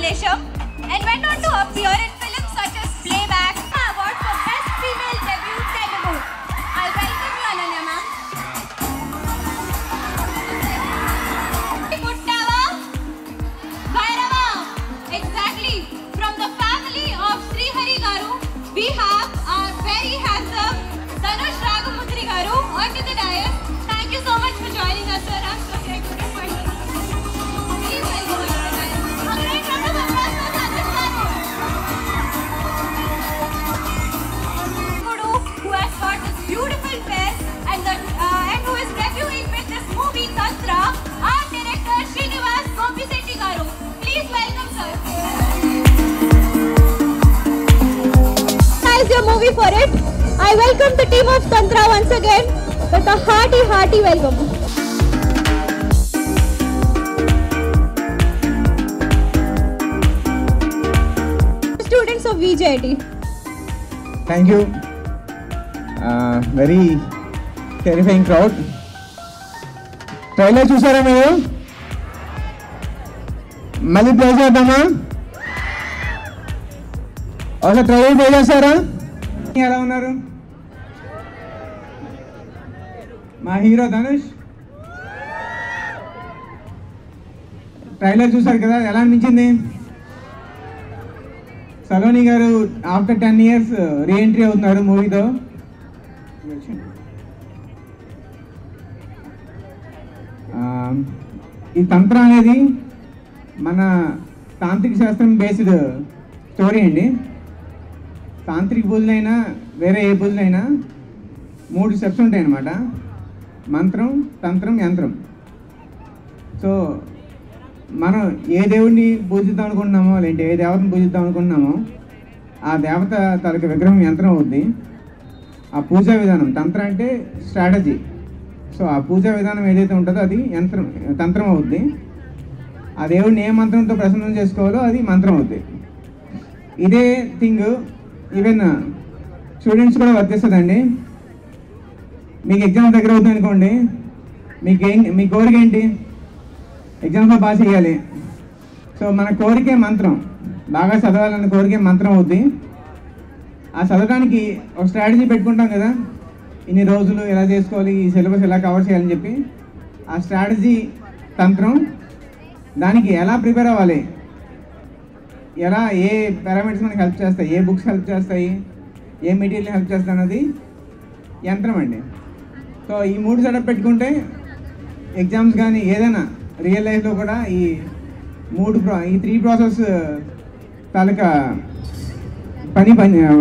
Resham and went on to appear in films such as Playback, award for Best Female Debut Telugu. I welcome you, Ananya ma'am. Puttava, Bhairava, exactly. From the family of Sri Hari Garu, we have our very handsome Dhanush Ragamudri Garu onto the dais. Thank you so much for joining us, sir. I'm so grateful to find you. Please welcome us to the dais. A great round of applause for Dhanush Garu. Guru, who has got this beautiful face and who is debuting with this movie Tantra, our director Srinivas Gopisetti Garu. Please welcome, sir. How's your movie for it? I welcome the team of Tantra once again with a hearty welcome. Students of VJIT. Thank you. Very terrifying crowd. Trailer చూసారా మీరు? మళ్ళీ play చేద్దామా? ఒకసారి trailer play చేస్తారా? ఎలా ఉన్నారు? మా hero Dhanush. Trailer చూసారు కదా, ఎలా అనిపించింది? సలోని గారు ఆఫ్టర్ 10 years రీఎంట్రీ అవుతున్నారు మూవీతో. ఈ తంత్ర అనేది మన తాంత్రిక శాస్త్రం బేస్డ్ స్టోరీ అండి. తాంత్రిక పూజలైనా వేరే ఏ పూజలైనా 3 స్టెప్స్ ఉంటాయి అన్నమాట. మంత్రం, తంత్రం, యంత్రం. సో మనం ఏ దేవుడిని పూజిద్దాం అనుకుంటున్నామో, లేదంటే ఏ దేవతను పూజిద్దాం అనుకుంటున్నామో ఆ దేవత తాలూకు విగ్రహం యంత్రం అవుద్ది. ఆ పూజా విధానం తంత్రం అంటే స్ట్రాటజీ. సో ఆ పూజా విధానం ఏదైతే ఉంటుందో అది తంత్రం అవుద్ది. ఆ దేవుడిని ఏ మంత్రంతో ప్రసన్నం చేసుకోవాలో అది మంత్రం అవుద్ది. ఇదే థింగ్ ఈవెన్ స్టూడెంట్స్ కూడా వర్తిస్తుందండి. మీకు ఎగ్జామ్ దగ్గర అవుతుంది అనుకోండి, మీ కోరిక ఏంటి? ఎగ్జామ్లో పాస్ చేయాలి. సో మన కోరికే మంత్రం. బాగా చదవాలన్న కోరికే మంత్రం అవుద్ది. ఆ చదవడానికి ఒక స్ట్రాటజీ పెట్టుకుంటాం కదా, ఇన్ని రోజులు ఎలా చేసుకోవాలి, ఈ సిలబస్ ఎలా కవర్ చేయాలని చెప్పి. ఆ స్ట్రాటజీ తంత్రం. దానికి ఎలా ప్రిపేర్ అవ్వాలి, ఎలా ఏ పారామీటర్స్ మనకి హెల్ప్ చేస్తాయి, ఏ బుక్స్ హెల్ప్ చేస్తాయి, ఏ మెటీరియల్ హెల్ప్ చేస్తాయి అన్నది యంత్రం అండి. సో ఈ 3 సెటప్ పెట్టుకుంటే ఎగ్జామ్స్ కానీ ఏదైనా రియల్ లైఫ్లో కూడా ఈ 3 ప్రాసెస్ తాలూకా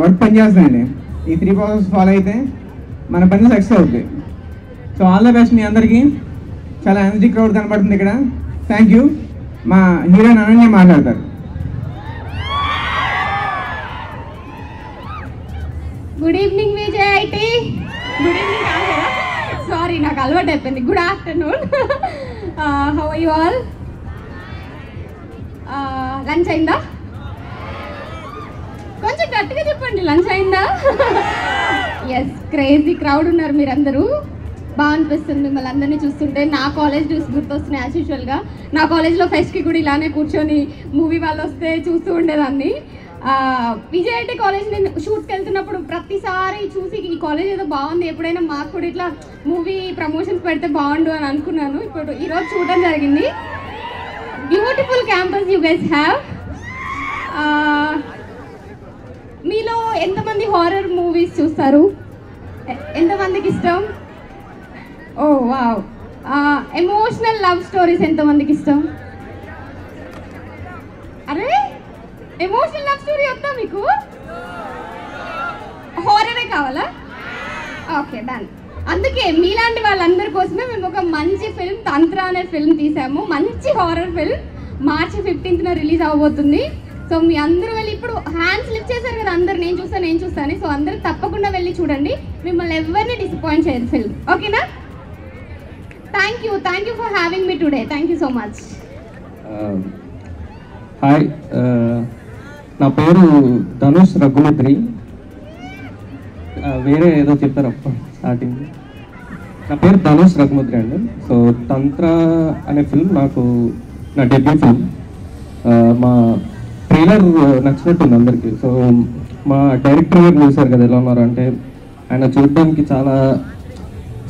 వర్క్ పనిచేస్తుందండి. ఈ 3 ప్రాసెస్ ఫాలో అయితే మన పని సక్సెస్ అవుతుంది. సో ఆల్ ద బెస్ట్ మీ అందరికీ. చాలా ఎనర్జీ క్రౌడ్ కనబడుతుంది ఇక్కడ. Thank you. మా హీరోయిన్ అనన్య మాట్లాడతారు. Good evening Vijaya IT. Good evening కాదా? సారీ, నాకు అలవాటు అయిపోయింది. Good afternoon. How are you all? Lunch అయిందా? కొంచెం గట్టిగా చెప్పండి, లంచ్ అయిందా? ఎస్, క్రేజీ క్రౌడ్ ఉన్నారు మీరందరూ. బాగా అనిపిస్తుంది మిమ్మల్ని అందరినీ చూస్తుంటే. నా కాలేజ్ డ్యూస్ గుర్తొస్తున్నాయి యాజ్ యూజువల్గా. నా కాలేజ్లో ఫెస్ట్కి కూడా ఇలానే కూర్చొని మూవీ వాళ్ళు వస్తే చూస్తూ ఉండేదాన్ని. విజయఐటి కాలేజ్ నేను షూట్కి వెళ్తున్నప్పుడు ప్రతిసారి చూసి ఈ కాలేజ్ ఏదో బాగుంది, ఎప్పుడైనా మాకు కూడా ఇట్లా మూవీ ప్రమోషన్స్ పెడితే బాగుండు అని అనుకున్నాను. ఇప్పుడు ఈరోజు చూడడం జరిగింది. Beautiful campus you guys have. మీలో ఎంతమంది హారర్ మూవీస్ చూస్తారు? ఎంతమందికి ఇష్టం? ఓ వావ్. ఎమోషనల్ లవ్ స్టోరీస్ ఎంతమందికి ఇష్టం? అరే, ఎమోషనల్ లవ్ స్టోరీ వద్దా మీకు? హారరే కావాలా? Okay, done. అందుకే మీలాంటి వాళ్ళందరి కోసమే మేము ఒక మంచి ఫిల్మ్ తంత్ర అనే ఫిల్మ్ తీసాము. మంచి horror film March 15th release అవబోతుంది. సో మీ అందరూ వెళ్ళి, ఇప్పుడు హ్యాండ్స్ లిఫ్ట్ చేశారు కదా అందరు, నేను చూస్తాను. సో అందరూ తప్పకుండా వెళ్ళి చూడండి. మిమ్మల్ని ఎవరిని డిసప్పాయింట్ చేయదు ఫిల్మ్. ఓకేనా? Thank you for having me today. Thank you so much. Hi, నా పేరు ధనుష్ రఘుముద్రి. వేరే ఏదో చెప్పారు అప్ప స్టార్టింగ్. నా పేరు ధనుష్ రఘుముద్రి అండి. సో తంత్ర అనే ఫిల్మ్ నా డెబ్యూ ఫిల్మ్. మా ట్రైలర్ నచ్చినట్టుంది అందరికీ. సో మా డైరెక్టర్ గారు చూశారు కదా ఎలా ఉన్నారు అంటే, ఆయన చూడడానికి చాలా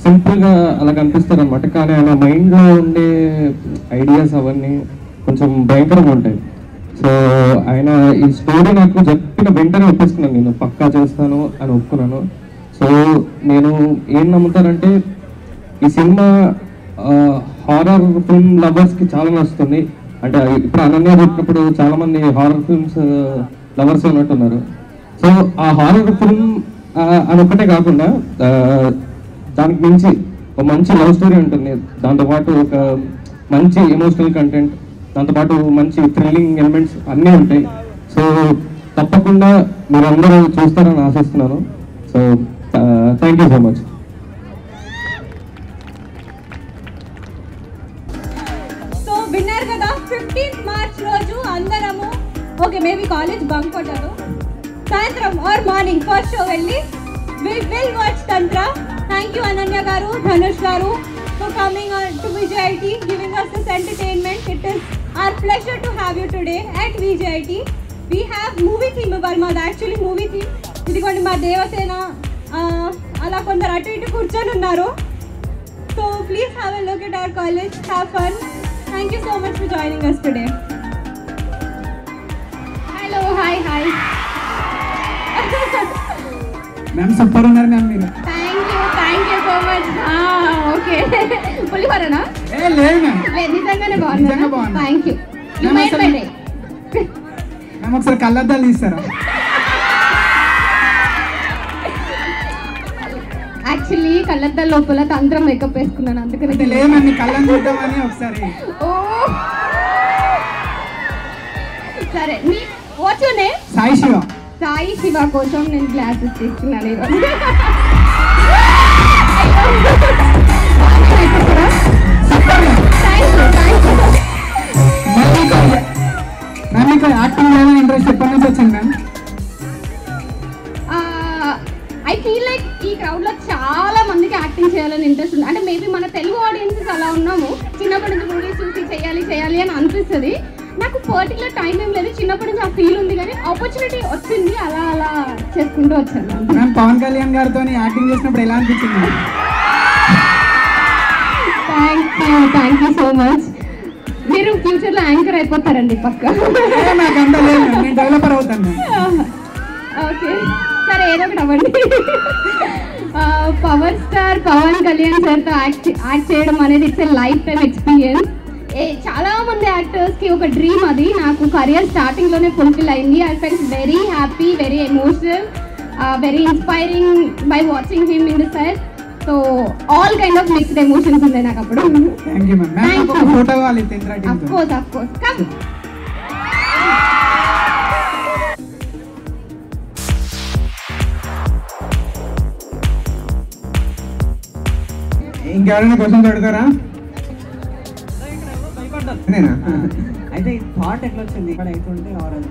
సింపుల్గా అలా కనిపిస్తారు అనమాట. కానీ ఆయన మైండ్లో ఉండే ఐడియాస్ అవన్నీ కొంచెం భయంకరంగా ఉంటాయి. సో ఆయన ఈ స్టోరీ నాకు చెప్పిన వెంటనే ఒప్పేసుకున్నాను, నేను పక్కా చేస్తాను అని ఒప్పుకున్నాను. సో నేను ఏం నమ్ముతానంటే ఈ సినిమా హారర్ ఫిల్మ్ లవర్స్కి చాలా నచ్చుతుంది. అంటే ఇప్పుడు అనన్య చెప్పినప్పుడు చాలామంది హారర్ ఫిల్మ్స్ లవర్స్ ఉన్నట్టున్నారు. సో ఆ హారర్ ఫిల్మ్ అది ఒక్కటే కాకుండా దానికి మించి ఒక మంచి లవ్ స్టోరీ ఉంటుంది, దాంతోపాటు ఒక మంచి ఎమోషనల్ కంటెంట్, దాంతోపాటు మంచి థ్రిల్లింగ్ ఎలిమెంట్స్ అన్నీ ఉంటాయి. సో తప్పకుండా మీరందరూ చూస్తారని ఆశిస్తున్నాను. So thank you so much. So విన్నారు కదా, 15th మార్చ్ రోజు అందరము ఓకే మేబీ కాలేజ్ బంక్ కొట్టారు, సాయంత్రం ఆర్ మార్నింగ్ ఫస్ట్ షో వెళ్ళి will watch Tantra. Thank you Ananya గారు, ధనుష్ గారు for coming on to VJIT, giving us this entertainment. It is our pleasure to have you today at VJIT. We have movie theme Varma, actually movie theme. ఇదిగోండి మా దేవసేన అలా కొందరు అటు ఇటు కూర్చొని ఉన్నారు. So please have a look at our college, have fun. Thank you so much for joining us today. Hello hi hi. Ma'am super ఉన్నారు ma'am మీరు. Thank you so much. Okay పులిహోరనా? లేదు మ్యామ్, లేదు నిజంగానే బాగుంది. Thank you. You made my day. Ma'am ఒకసారి కళ్ళద్దాలు తీస్తారా? యాక్చువల్లీ కళ్ళద్దాల లోపల తంత్రం మేకప్ వేసుకున్నాను, అందుకని లేదు మ్యామ్, మీ కళ్ళని చూద్దామని ఒకసారి. ఓ సరే, me what's your name? Sai Shiva. Sai Shiva కోసం నేను గ్లాసెస్ తీసుకున్నాను ఈరోజు. మ్యామ్ మీకు యాక్టింగ్ చేయాలని ఇంట్రెస్ట్ ఎప్పటి నుంచి వచ్చింది మ్యామ్? ఐ ఫీల్ లైక్ ఈ క్రౌడ్లో చాలా మందికి యాక్టింగ్ చేయాలని ఇంట్రెస్ట్ ఉంది. అంటే మేబీ మన తెలుగు ఆడియన్సెస్ అలా ఉన్నాము, చిన్నప్పటి నుంచి మూవీస్ చూసి చేయాలి అని అనిపిస్తుంది. నాకు పర్టికులర్ టైం ఏం లేదు, చిన్నప్పటి నుంచి ఆ ఫీల్ ఉంది, కానీ ఆపర్చునిటీ వచ్చింది, అలా అలా చేసుకుంటూ వచ్చాను. మ్యామ్ పవన్ కళ్యాణ్ గారితో యాక్టింగ్ చేసినప్పుడు ఎలా అనిపించింది? Thank you so much. మీరు ఫ్యూచర్లో యాంకర్ అయిపోతారండి పక్క. నాకు అంత లేదు, నేను డెవలపర్ అవుతాను. ఓకే సరే, ఏదో ఒకటి అవ్వండి. పవర్ స్టార్ పవన్ కళ్యాణ్ సార్తో యాక్ట్ చేయడం అనేది it's a life time experience. చాలా మంది యాక్టర్స్కి ఒక డ్రీమ్ అది. నాకు కెరియర్ స్టార్టింగ్లోనే ఫుల్ఫిల్ అయింది. I felt very happy, very emotional, very inspiring by watching him in the set. So all kind of mixed emotions ఉన్నాయి నాకు అప్పుడు. Thank you ma'am. మ్యామ్ ఒక ఫోటో కావాలి తంత్ర టీంతో. Of course come. ఇంకెవరైనా క్వశ్చన్స్ అడుగుతారా? నేనా? అయితే ఈ థాట్ ఎట్లా వచ్చింది ఇక్కడ అవుతుంటే ఆరెంజ్?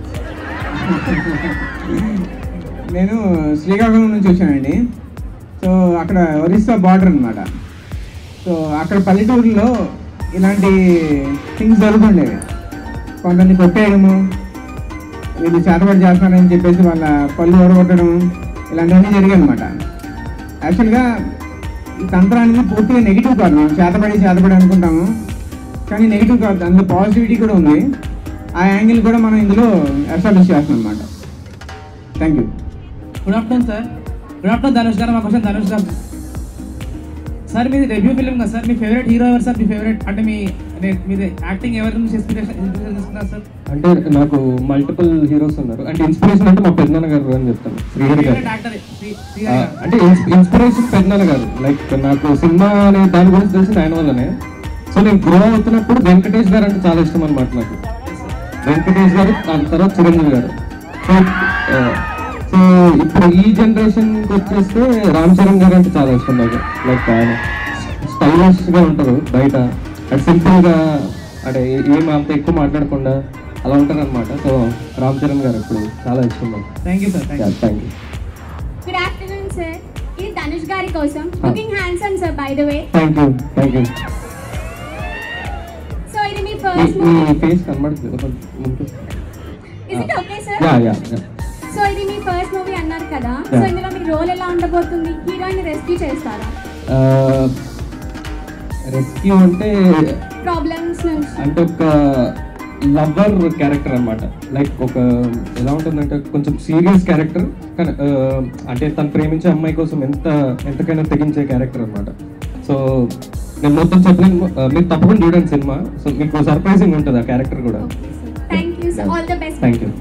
నేను శ్రీకాకుళం నుంచి వచ్చానండి. సో అక్కడ ఒరిస్సా బార్డర్ అనమాట. సో అక్కడ పల్లెటూరులో ఇలాంటి థింగ్స్ జరుగుతుండేవి. కొంతమంది కొట్టేయడము, వీళ్ళు చేతబడి చేస్తున్నారని చెప్పేసి వాళ్ళ పళ్ళు ఓడగొట్టడం, ఇలాంటివన్నీ జరిగాయి అనమాట. యాక్చువల్గా ఈ తంత్రం అనేది పూర్తిగా నెగిటివ్ కాదు. మనం చేతబడి అనుకుంటాము, కానీ నెగిటివ్ కాదు, అందులో పాజిటివిటీ కూడా ఉంది. ఆ యాంగిల్ కూడా మనం ఇందులో ఎస్టాబ్లిష్ చేస్తాం అనమాట. Thank you. Good afternoon sir. Good afternoon Dhanush గారు. మా క్వశ్చన్ ధనుష్ గారు. సార్ మీది డెబ్యూ ఫిల్మ్ కదా సార్, మీ ఫేవరెట్ హీరో ఎవరు సార్? మీ ఫేవరెట్ అంటే మీది యాక్టింగ్ ఎవరి నుంచి ఇన్స్పిరేషన్ తీసుకున్నారు సార్? అంటే నాకు మల్టిపుల్ హీరోస్ ఉన్నారు. అంటే ఇన్స్పిరేషన్ అంటే మా పెద్దనాన్న గారు అని చెప్తాను, శ్రీహరి గారు. అంటే ఇన్స్పిరేషన్ పెద్దనాన్న గారు. లైక్ నాకు సినిమా అనే దాని గురించి తెలిసింది ఆయన వల్లనే. సో నేను గ్రో అవుతున్నప్పుడు వెంకటేష్ గారు అంటే చాలా ఇష్టం అనమాట నాకు. వెంకటేష్ గారు, దాని తర్వాత చిరంజీవి గారు. సో ఇప్పుడు ఈ జనరేషన్కి వచ్చేస్తే రామ్ చరణ్ గారు అంటే చాలా ఇష్టం నాకు. లైక్ ఆయన స్టైలిష్గా ఉంటారు బయట, అండ్ సింపుల్గా, అంటే ఏం అంత ఎక్కువ మాట్లాడకుండా అలా ఉంటారు అనమాట. సో రామ్ చరణ్ గారు ఇప్పుడు చాలా ఇష్టం నాకు. Thank you sir. Thank you. Good afternoon sir. ఇది ధనుష్ గారి కోసం. Looking handsome sir by the way. Thank you. So ఇది మీ ఫస్ట్ మీ ఫేస్ కనబడుతుంది ముందు. Is it okay sir? Yeah so ఇది మీ ఫస్ట్ మూవీ అన్నారు కదా, Yeah. సో ఇందులో మీ రోల్ ఎలా ఉండబోతుంది? హీరోయిన్ రెస్క్యూ చేస్తారా? రెస్క్యూ అంటే ప్రాబ్లమ్స్ నుంచి అంటే ఒక లవర్ క్యారెక్టర్ అనమాట. లైక్ ఒక ఎలా ఉంటుందంటే కొంచెం సీరియస్ క్యారెక్టర్, కానీ అంటే తను ప్రేమించే అమ్మాయి కోసం ఎంతకైనా తెగించే క్యారెక్టర్ అనమాట. సో నేను మొత్తం చెప్పలేను, మీరు తప్పకుండా చూడండి సినిమా. సో మీకు సర్ప్రైజింగ్ ఉంటుంది ఆ క్యారెక్టర్ కూడా. Thank you sir, all the best. Thank you.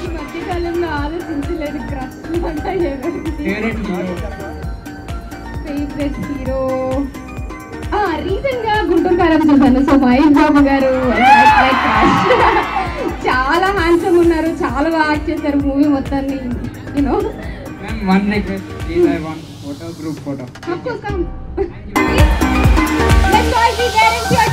ఈ మధ్యకాలంలో ఆలోచించలేదు క్రష్ ఫేవరెట్ హీరో. రీసెంట్ గా గుంటూరు కారం చూసాను. సో మహేష్ బాబు గారు చాలా హ్యాండ్సమ్ ఉన్నారు, చాలా బాగా యాక్ట్ చేశారు మూవీ మొత్తాన్ని. You know One request, please, I want group photo. Of course, come. Let's all be there and cheer